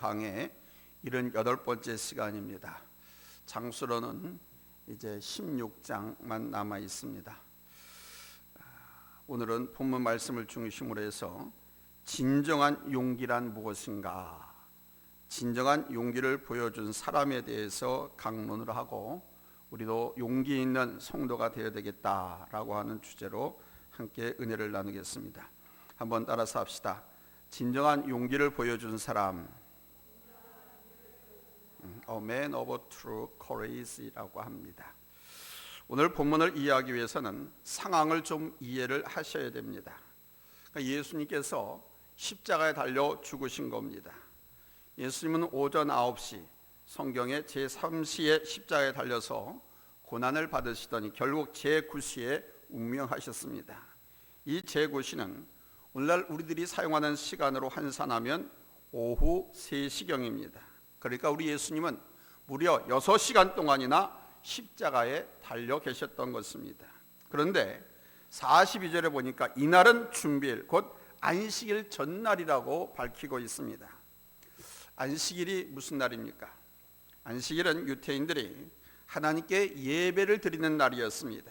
강의 78번째 시간입니다. 장수로는 이제 16장만 남아 있습니다. 오늘은 본문 말씀을 중심으로 해서 진정한 용기란 무엇인가, 진정한 용기를 보여준 사람에 대해서 강론을 하고 우리도 용기 있는 성도가 되어야 되겠다라고 하는 주제로 함께 은혜를 나누겠습니다. 한번 따라서 합시다. 진정한 용기를 보여준 사람, A man of true courage라고 합니다. 오늘 본문을 이해하기 위해서는 상황을 좀 이해를 하셔야 됩니다. 그러니까 예수님께서 십자가에 달려 죽으신 겁니다. 예수님은 오전 9시 성경의 제3시에 십자가에 달려서 고난을 받으시더니 결국 제9시에 운명하셨습니다. 이 제9시는 오늘날 우리들이 사용하는 시간으로 환산하면 오후 3시경입니다. 그러니까 우리 예수님은 무려 6시간 동안이나 십자가에 달려 계셨던 것입니다. 그런데 42절에 보니까 이날은 준비일, 곧 안식일 전날이라고 밝히고 있습니다. 안식일이 무슨 날입니까? 안식일은 유대인들이 하나님께 예배를 드리는 날이었습니다.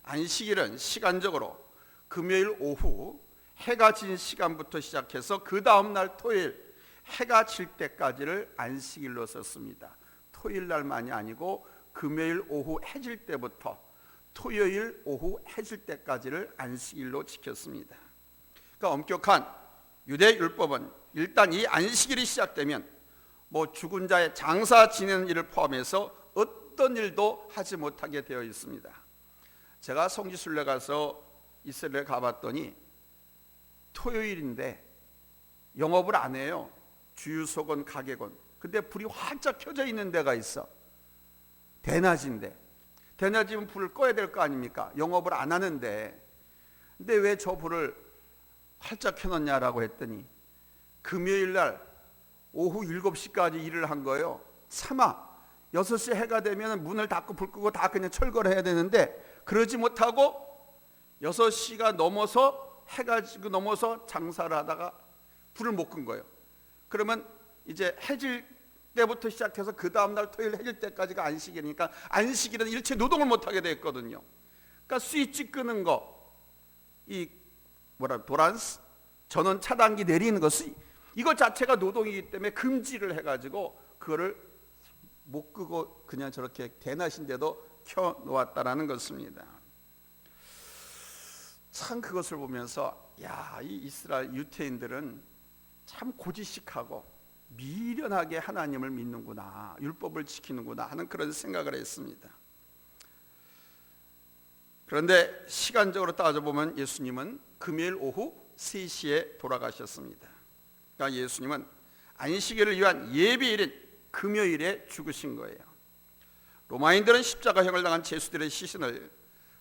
안식일은 시간적으로 금요일 오후 해가 진 시간부터 시작해서 그 다음날 토요일 해가 질 때까지를 안식일로 썼습니다. 토요일 날만이 아니고 금요일 오후 해질 때부터 토요일 오후 해질 때까지를 안식일로 지켰습니다. 그러니까 엄격한 유대 율법은 일단 이 안식일이 시작되면 죽은 자의 장사 지내는 일을 포함해서 어떤 일도 하지 못하게 되어 있습니다. 제가 성지순례 가서 이스라엘에 가봤더니 토요일인데 영업을 안 해요. 주유소건 가게건. 근데 불이 활짝 켜져 있는 데가 있어. 대낮인데. 대낮이면 불을 꺼야 될 거 아닙니까? 영업을 안 하는데. 근데 왜 저 불을 활짝 켜놓냐라고 했더니 금요일 날 오후 7시까지 일을 한 거예요. 6시 해가 되면 문을 닫고 불 끄고 다 그냥 철거를 해야 되는데 그러지 못하고 6시가 넘어서 해가 지고 넘어서 장사를 하다가 불을 못 끈 거예요. 그러면 이제 해질 때부터 시작해서 그 다음날 토요일 해질 때까지가 안식일이니까 안식일은 일체 노동을 못하게 됐거든요. 그러니까 스위치 끄는 거, 도란 전원 차단기 내리는 거, 이거 자체가 노동이기 때문에 금지를 해가지고 그거를 못 끄고 그냥 저렇게 대낮인데도 켜놓았다라는 것입니다. 참 그것을 보면서 이 이스라엘 유대인들은 참 고지식하고 미련하게 하나님을 믿는구나, 율법을 지키는구나 하는 그런 생각을 했습니다. 그런데 시간적으로 따져보면 예수님은 금요일 오후 3시에 돌아가셨습니다. 그러니까 예수님은 안식일을 위한 예비일인 금요일에 죽으신 거예요. 로마인들은 십자가형을 당한 제수들의 시신을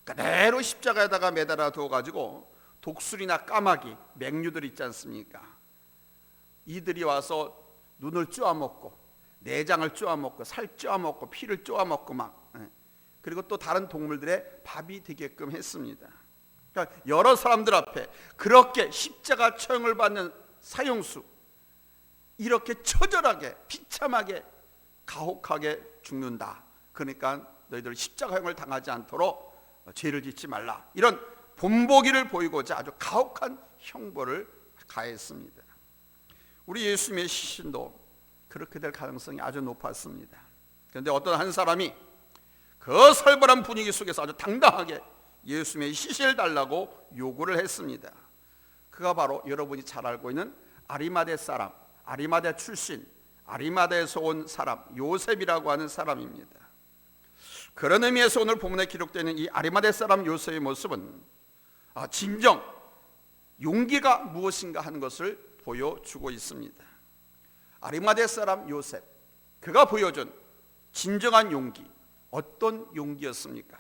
그대로 십자가에다가 매달아 두어가지고 독수리나 까마귀, 맹류들 있지 않습니까? 이들이 와서 눈을 쪼아먹고 내장을 쪼아먹고 살 쪼아먹고 피를 쪼아먹고 그리고 또 다른 동물들의 밥이 되게끔 했습니다. 그러니까 여러 사람들 앞에 그렇게 십자가 처형을 받는 사형수, 이렇게 처절하게 비참하게 가혹하게 죽는다. 그러니까 너희들 십자가형을 당하지 않도록 죄를 짓지 말라. 이런 본보기를 보이고자 아주 가혹한 형벌을 가했습니다. 우리 예수님의 시신도 그렇게 될 가능성이 아주 높았습니다. 그런데 어떤 한 사람이 그 살벌한 분위기 속에서 아주 당당하게 예수님의 시신을 달라고 요구를 했습니다. 그가 바로 여러분이 잘 알고 있는 아리마대 사람, 아리마대 출신, 아리마대에서 온 사람 요셉이라고 하는 사람입니다. 그런 의미에서 오늘 본문에 기록되는 이 아리마대 사람 요셉의 모습은 진정 용기가 무엇인가 하는 것을 보여주고 있습니다. 아리마대 사람 요셉, 그가 보여준 진정한 용기, 어떤 용기였습니까?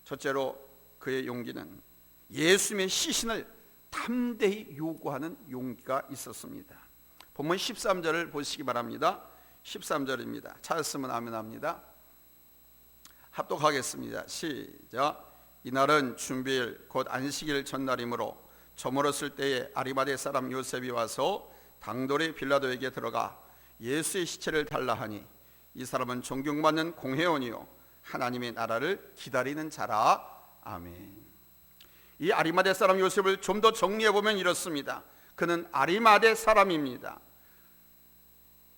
첫째로 그의 용기는 예수님의 시신을 담대히 요구하는 용기가 있었습니다. 본문 13절을 보시기 바랍니다. 13절입니다. 찾았으면 아멘합니다. 합독하겠습니다. 시작. 이날은 준비일 곧 안식일 전날이므로 저물었을 때에 아리마대 사람 요셉이 와서 당돌이 빌라도에게 들어가 예수의 시체를 달라 하니 이 사람은 존경받는 공회원이요 하나님의 나라를 기다리는 자라. 아멘. 이 아리마대 사람 요셉을 좀 더 정리해 보면 이렇습니다. 그는 아리마대 사람입니다.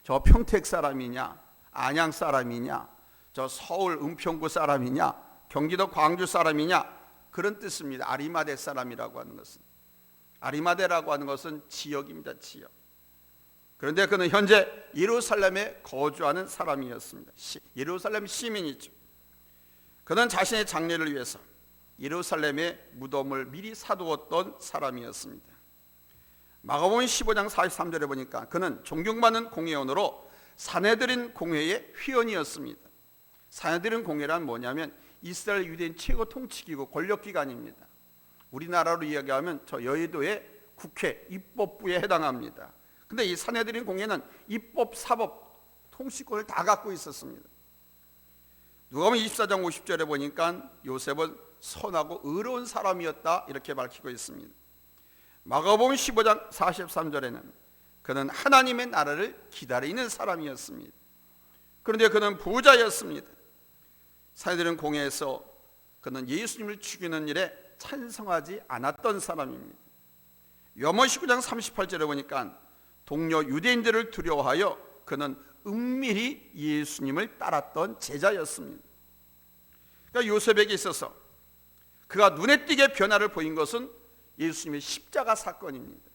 저 평택 사람이냐, 안양 사람이냐, 저 서울 은평구 사람이냐, 경기도 광주 사람이냐, 그런 뜻입니다. 아리마대 사람이라고 하는 것은, 아리마대라고 하는 것은 지역입니다. 지역. 그런데 그는 현재 예루살렘에 거주하는 사람이었습니다. 예루살렘 시민이죠. 그는 자신의 장례를 위해서 예루살렘의 무덤을 미리 사두었던 사람이었습니다. 마가복음 15장 43절에 보니까 그는 존경받는 공회원으로 사내들인 공회의 회원이었습니다. 사내들인 공회란 뭐냐면 이스라엘 유대인 최고 통치기구, 권력기관입니다. 우리나라로 이야기하면 저 여의도의 국회 입법부에 해당합니다. 근데 이 사내들인 공회는 입법, 사법, 통치권을 다 갖고 있었습니다. 누가복음 24장 50절에 보니까 요셉은 선하고 의로운 사람이었다 이렇게 밝히고 있습니다. 마가복음 15장 43절에는 그는 하나님의 나라를 기다리는 사람이었습니다. 그런데 그는 부자였습니다. 사내들인 공회에서 그는 예수님을 죽이는 일에 찬성하지 않았던 사람입니다. 요한복음 19장 38절에 보니까 동료 유대인들을 두려워하여 그는 은밀히 예수님을 따랐던 제자였습니다. 그러니까 요셉에게 있어서 그가 눈에 띄게 변화를 보인 것은 예수님의 십자가 사건입니다.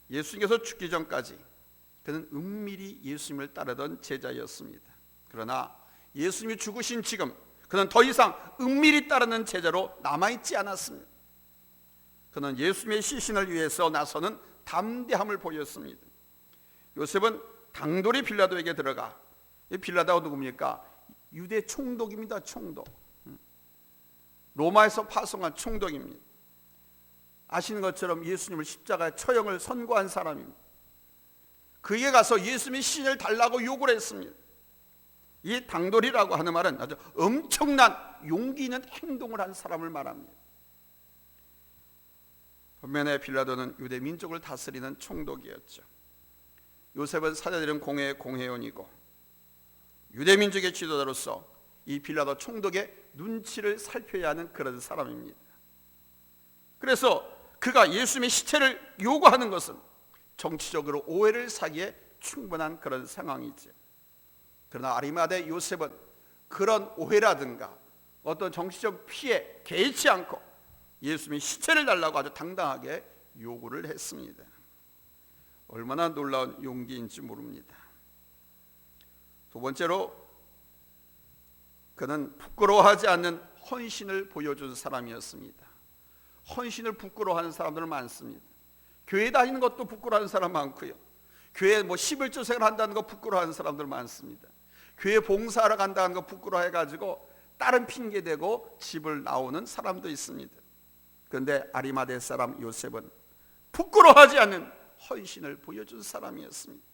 예수님께서 죽기 전까지 그는 은밀히 예수님을 따르던 제자였습니다. 그러나 예수님이 죽으신 지금 그는 더 이상 은밀히 따르는 제자로 남아있지 않았습니다. 그는 예수님의 시신을 위해서 나서는 담대함을 보였습니다. 요셉은 당돌이 빌라도에게 들어가, 빌라도가 누굽니까? 유대 총독입니다. 총독. 로마에서 파송한 총독입니다. 아시는 것처럼 예수님을 십자가에 처형을 선고한 사람입니다. 그에게 가서 예수님의 시신을 달라고 요구를 했습니다. 이 당돌이라고 하는 말은 아주 엄청난 용기 있는 행동을 한 사람을 말합니다. 반면에 빌라도는 유대 민족을 다스리는 총독이었죠. 요셉은 사내들인 공회의 공회원이고 유대 민족의 지도자로서 이 빌라도 총독의 눈치를 살펴야 하는 그런 사람입니다. 그래서 그가 예수님의 시체를 요구하는 것은 정치적으로 오해를 사기에 충분한 그런 상황이죠. 그러나 아리마대 요셉은 그런 오해라든가 어떤 정치적 피해 개의치 않고 예수님의 시체를 달라고 아주 당당하게 요구를 했습니다. 얼마나 놀라운 용기인지 모릅니다. 두 번째로 그는 부끄러워하지 않는 헌신을 보여준 사람이었습니다. 헌신을 부끄러워하는 사람들 많습니다. 교회 다니는 것도 부끄러워하는 사람 많고요. 교회 11조생을 한다는 거 부끄러워하는 사람들 많습니다. 교회 봉사하러 간다는 거 부끄러워해가지고 다른 핑계 대고 집을 나오는 사람도 있습니다. 그런데 아리마대 사람 요셉은 부끄러워하지 않는 헌신을 보여준 사람이었습니다.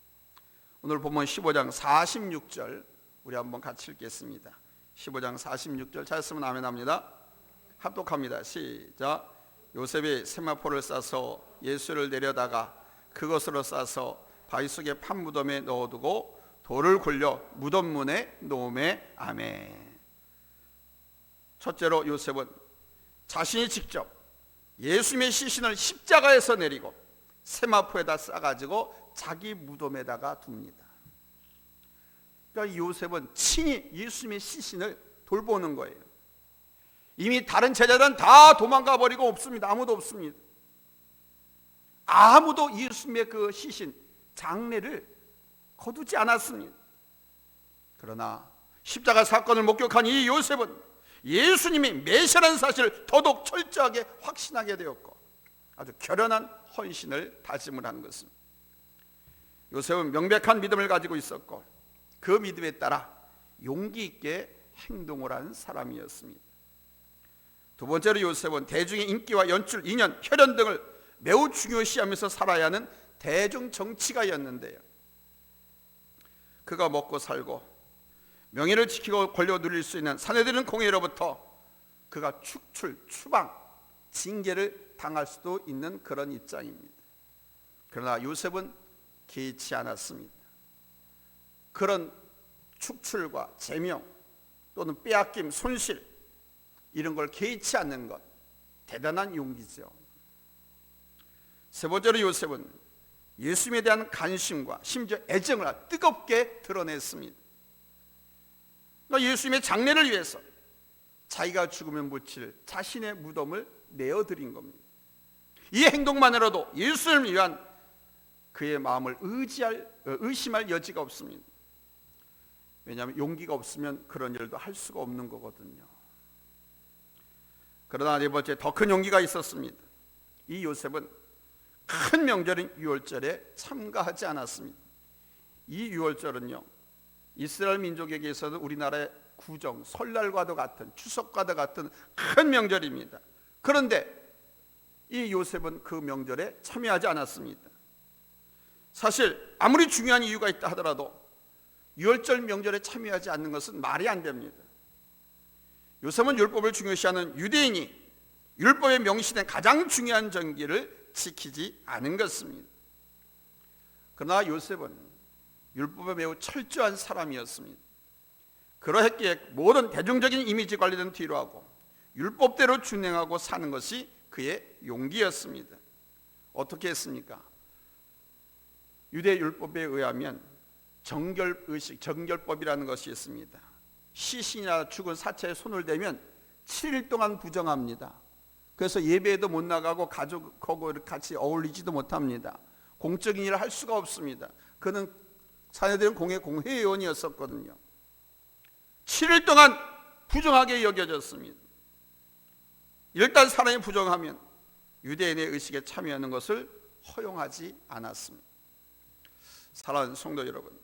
오늘 본문 15장 46절 우리 한번 같이 읽겠습니다. 15장 46절 찾았으면 아멘 합니다. 합독합니다. 시작. 요셉이 세마포를 싸서 예수를 내려다가 그것으로 싸서 바위 속에 판무덤에 넣어두고 돌을 굴려 무덤 문에 놓음에 아멘. 첫째로 요셉은 자신이 직접 예수님의 시신을 십자가에서 내리고 세마포에다 싸가지고 자기 무덤에다가 둡니다. 그러니까 요셉은 친히 예수님의 시신을 돌보는 거예요. 이미 다른 제자들은 다 도망가 버리고 없습니다. 아무도 없습니다. 아무도 예수님의 그 시신 장례를 거두지 않았습니다. 그러나 십자가 사건을 목격한 이 요셉은 예수님이 메시아라는 사실을 더더욱 철저하게 확신하게 되었고 아주 결연한 헌신을 다짐을 한 것입니다. 요셉은 명백한 믿음을 가지고 있었고 그 믿음에 따라 용기 있게 행동을 한 사람이었습니다. 두 번째로 요셉은 대중의 인기와 연출, 인연, 혈연 등을 매우 중요시하면서 살아야 하는 대중 정치가였는데요. 그가 먹고 살고 명예를 지키고 권력을 누릴 수 있는 사내들인 공회로부터 그가 추방, 징계를 당할 수도 있는 그런 입장입니다. 그러나 요셉은 개의치 않았습니다. 그런 축출과 제명 또는 빼앗김, 손실 이런 걸 개의치 않는 것 대단한 용기죠. 세 번째로 요셉은 예수님에 대한 관심과 심지어 애정을 뜨겁게 드러냈습니다. 예수님의 장례를 위해서 자기가 죽으면 묻힐 자신의 무덤을 내어드린 겁니다. 이 행동만으로도 예수님을 위한 그의 마음을 의심할 여지가 없습니다. 왜냐하면 용기가 없으면 그런 일도 할 수가 없는 거거든요. 그러나 네 번째 더 큰 용기가 있었습니다. 이 요셉은 큰 명절인 유월절에 참가하지 않았습니다. 이 유월절은요, 이스라엘 민족에게서는 우리나라의 구정, 설날과도 같은, 추석과도 같은 큰 명절입니다. 그런데 이 요셉은 그 명절에 참여하지 않았습니다. 사실 아무리 중요한 이유가 있다 하더라도 유월절 명절에 참여하지 않는 것은 말이 안 됩니다. 요셉은 율법을 중요시하는 유대인이 율법에 명시된 가장 중요한 정기를 지키지 않은 것입니다. 그러나 요셉은 율법에 매우 철저한 사람이었습니다. 그러했기에 모든 대중적인 이미지 관리는 뒤로하고 율법대로 준행하고 사는 것이 그의 용기였습니다. 어떻게 했습니까? 유대 율법에 의하면 정결의식, 정결법이라는 것이 있습니다. 시신이나 죽은 사체에 손을 대면 7일 동안 부정합니다. 그래서 예배에도 못 나가고 가족하고 같이 어울리지도 못합니다. 공적인 일을 할 수가 없습니다. 그는 사내들은 공회의원이었었거든요. 7일 동안 부정하게 여겨졌습니다. 일단 사람이 부정하면 유대인의 의식에 참여하는 것을 허용하지 않았습니다. 사랑하는 성도 여러분,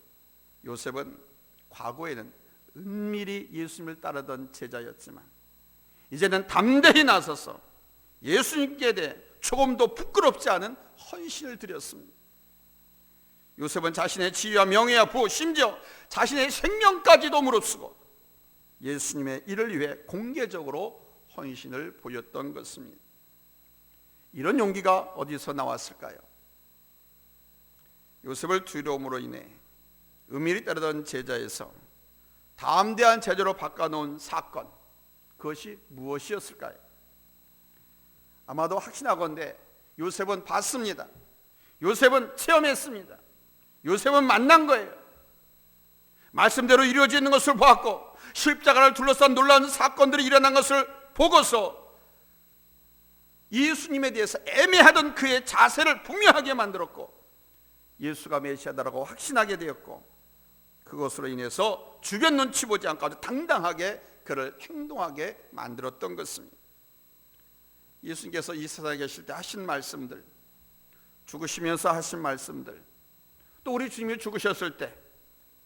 요셉은 과거에는 은밀히 예수님을 따르던 제자였지만 이제는 담대히 나서서 예수님께 대해 조금도 부끄럽지 않은 헌신을 드렸습니다. 요셉은 자신의 지위와 명예와 부호, 심지어 자신의 생명까지도 무릅쓰고 예수님의 일을 위해 공개적으로 헌신을 보였던 것입니다. 이런 용기가 어디서 나왔을까요? 요셉을 두려움으로 인해 은밀히 따르던 제자에서 담대한 제자로 바꿔놓은 사건, 그것이 무엇이었을까요? 아마도 확신하건대 요셉은 봤습니다. 요셉은 체험했습니다. 요셉은 만난 거예요. 말씀대로 이루어지는 것을 보았고 십자가를 둘러싼 놀라운 사건들이 일어난 것을 보고서 예수님에 대해서 애매하던 그의 자세를 분명하게 만들었고 예수가 메시아다라고 확신하게 되었고 그것으로 인해서 주변 눈치 보지 않고 아주 당당하게 그를 행동하게 만들었던 것입니다. 예수님께서 이 세상에 계실 때 하신 말씀들, 죽으시면서 하신 말씀들, 또 우리 주님이 죽으셨을 때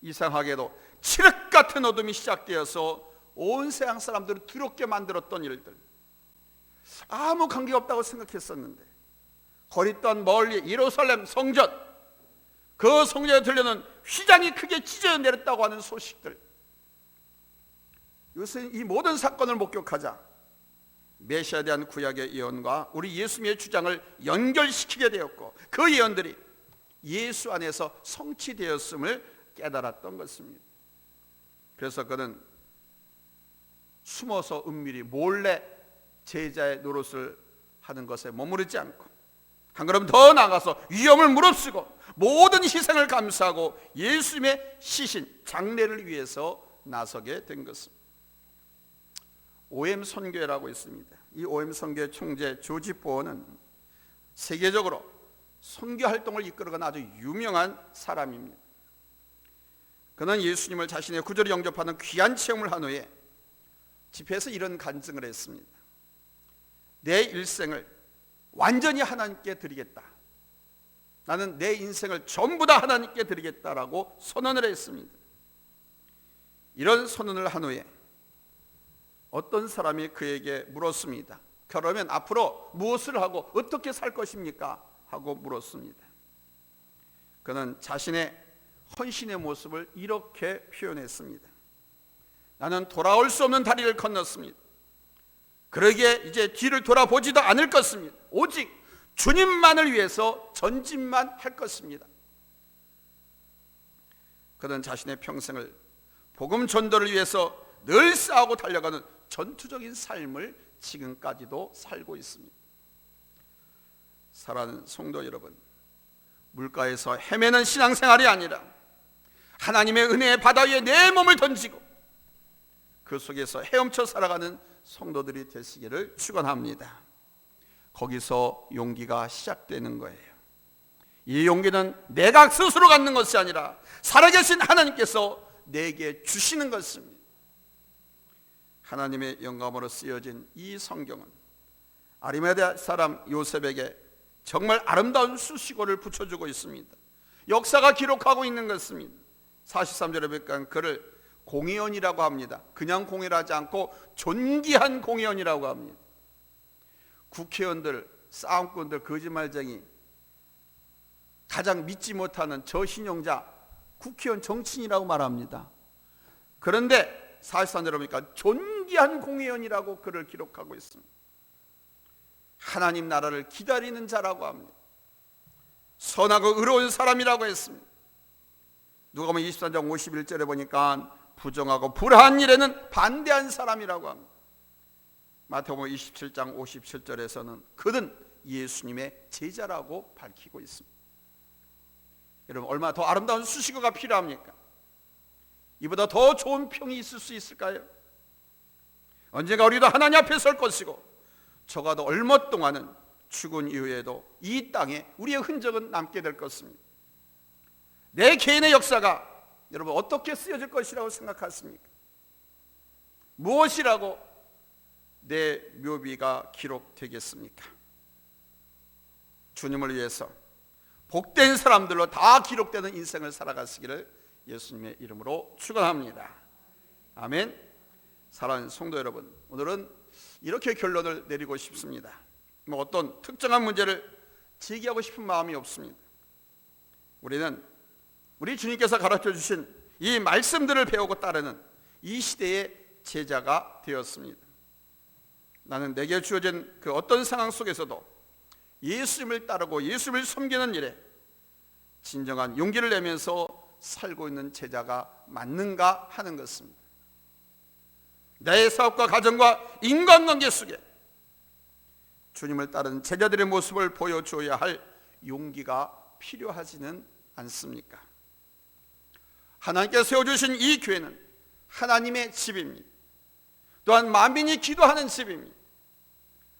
이상하게도 칠흑 같은 어둠이 시작되어서 온 세상 사람들을 두렵게 만들었던 일들, 아무 관계가 없다고 생각했었는데 거리 떠한 멀리 예루살렘 성전, 그 성전에 들려는 휘장이 크게 찢어져 내렸다고 하는 소식들, 요새 이 모든 사건을 목격하자 메시아에 대한 구약의 예언과 우리 예수님의 주장을 연결시키게 되었고 그 예언들이 예수 안에서 성취되었음을 깨달았던 것입니다. 그래서 그는 숨어서 은밀히 몰래 제자의 노릇을 하는 것에 머무르지 않고 한 걸음 더 나아가서 위험을 무릅쓰고 모든 희생을 감수하고 예수님의 시신, 장례를 위해서 나서게 된 것입니다. OM 선교회라고 있습니다. 이 OM 선교회 총재 조지 보어는 세계적으로 선교 활동을 이끌어가는 아주 유명한 사람입니다. 그는 예수님을 자신의 구조로 영접하는 귀한 체험을 한 후에 집회에서 이런 간증을 했습니다. 내 일생을 완전히 하나님께 드리겠다. 나는 내 인생을 전부 다 하나님께 드리겠다라고 선언을 했습니다. 이런 선언을 한 후에 어떤 사람이 그에게 물었습니다. 그러면 앞으로 무엇을 하고 어떻게 살 것입니까? 하고 물었습니다. 그는 자신의 헌신의 모습을 이렇게 표현했습니다. 나는 돌아올 수 없는 다리를 건넜습니다. 그러기에 이제 뒤를 돌아보지도 않을 것입니다. 오직 주님만을 위해서 전진만 할 것입니다. 그는 자신의 평생을 복음 전도를 위해서 늘 싸우고 달려가는 전투적인 삶을 지금까지도 살고 있습니다. 사랑하는 성도 여러분, 물가에서 헤매는 신앙생활이 아니라 하나님의 은혜의 바다 위에 내 몸을 던지고 그 속에서 헤엄쳐 살아가는 성도들이 되시기를 축원합니다. 거기서 용기가 시작되는 거예요. 이 용기는 내가 스스로 갖는 것이 아니라 살아계신 하나님께서 내게 주시는 것입니다. 하나님의 영감으로 쓰여진 이 성경은 아리마대 사람 요셉에게 정말 아름다운 수식어를 붙여주고 있습니다. 역사가 기록하고 있는 것입니다. 43절에 보니까 그를 공의원이라고 합니다. 그냥 공의하지 않고 존귀한 공의원이라고 합니다. 국회의원들, 싸움꾼들, 거짓말쟁이, 가장 믿지 못하는 저신용자, 국회의원 정치인이라고 말합니다. 그런데 43절에 보니까 존귀한 공의원이라고 그를 기록하고 있습니다. 하나님 나라를 기다리는 자라고 합니다. 선하고 의로운 사람이라고 했습니다. 누가복음 23장 51절에 보니까 부정하고 불화한 일에는 반대한 사람이라고 합니다. 마태복음 27장 57절에서는 그는 예수님의 제자라고 밝히고 있습니다. 여러분, 얼마나 더 아름다운 수식어가 필요합니까? 이보다 더 좋은 평이 있을 수 있을까요? 언젠가 우리도 하나님 앞에 설 것이고 적어도 얼마 동안은 죽은 이후에도 이 땅에 우리의 흔적은 남게 될 것입니다. 내 개인의 역사가 여러분 어떻게 쓰여질 것이라고 생각하십니까? 무엇이라고 내 묘비가 기록되겠습니까? 주님을 위해서 복된 사람들로 다 기록되는 인생을 살아가시기를 예수님의 이름으로 축원합니다. 아멘. 사랑하는 성도 여러분, 오늘은 이렇게 결론을 내리고 싶습니다. 어떤 특정한 문제를 제기하고 싶은 마음이 없습니다. 우리는 우리 주님께서 가르쳐 주신 이 말씀들을 배우고 따르는 이 시대의 제자가 되었습니다. 나는 내게 주어진 그 어떤 상황 속에서도 예수님을 따르고 예수님을 섬기는 일에 진정한 용기를 내면서 살고 있는 제자가 맞는가 하는 것입니다. 나의 사업과 가정과 인간관계 속에 주님을 따르는 제자들의 모습을 보여줘야 할 용기가 필요하지는 않습니까? 하나님께서 세워주신 이 교회는 하나님의 집입니다. 또한 만민이 기도하는 집입니다.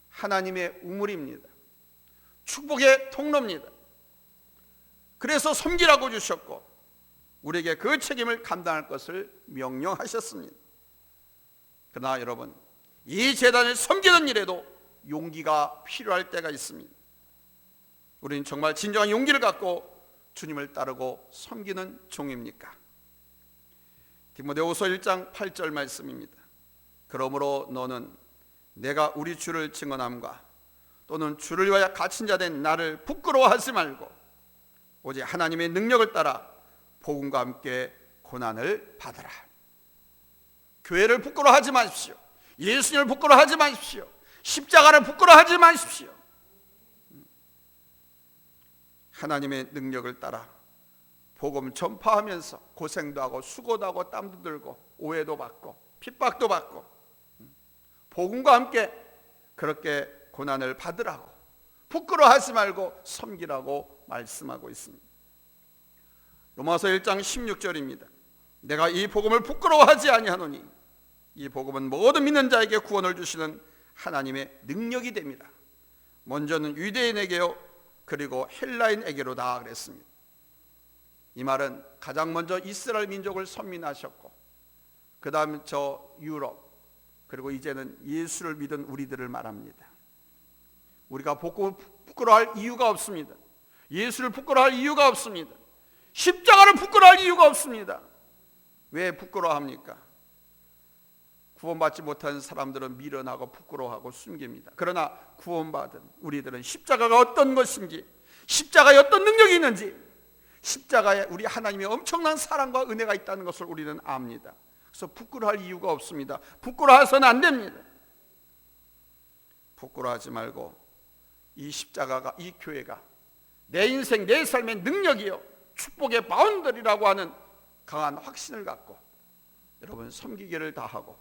하나님의 우물입니다. 축복의 통로입니다. 그래서 섬기라고 주셨고 우리에게 그 책임을 감당할 것을 명령하셨습니다. 그러나 여러분, 이 재단을 섬기는 일에도 용기가 필요할 때가 있습니다. 우리는 정말 진정한 용기를 갖고 주님을 따르고 섬기는 종입니까? 디모데후서 1장 8절 말씀입니다. 그러므로 너는 내가 우리 주를 증언함과 또는 주를 위하여 갇힌 자 된 나를 부끄러워하지 말고 오직 하나님의 능력을 따라 복음과 함께 고난을 받으라. 교회를 부끄러워하지 마십시오. 예수님을 부끄러워하지 마십시오. 십자가를 부끄러워하지 마십시오. 하나님의 능력을 따라 복음 전파하면서 고생도 하고 수고도 하고 땀도 들고 오해도 받고 핍박도 받고 복음과 함께 그렇게 고난을 받으라고, 부끄러워하지 말고 섬기라고 말씀하고 있습니다. 로마서 1장 16절입니다. 내가 이 복음을 부끄러워하지 아니하노니 이 복음은 모든 믿는 자에게 구원을 주시는 하나님의 능력이 됩니다. 먼저는 유대인에게요 그리고 헬라인에게로다 그랬습니다. 이 말은 가장 먼저 이스라엘 민족을 선민하셨고 그 다음 저 유럽 그리고 이제는 예수를 믿은 우리들을 말합니다. 우리가 복음을 부끄러워할 이유가 없습니다. 예수를 부끄러워할 이유가 없습니다. 십자가를 부끄러워할 이유가 없습니다. 왜 부끄러워합니까? 구원받지 못한 사람들은 미련하고 부끄러워하고 숨깁니다. 그러나 구원받은 우리들은 십자가가 어떤 것인지, 십자가에 어떤 능력이 있는지, 십자가에 우리 하나님의 엄청난 사랑과 은혜가 있다는 것을 우리는 압니다. 그래서 부끄러워할 이유가 없습니다. 부끄러워해서는 안 됩니다. 부끄러워하지 말고 이 십자가가, 이 교회가 내 인생, 내 삶의 능력이요 축복의 바운더리라고 하는 강한 확신을 갖고 여러분 섬기기를 다하고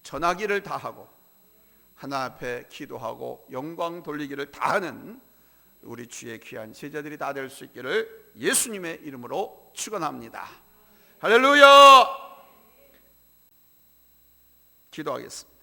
전하기를 다하고 하나 앞에 기도하고 영광 돌리기를 다하는 우리 주의 귀한 제자들이 다 될 수 있기를 예수님의 이름으로 축원합니다. 할렐루야. 기도하겠습니다.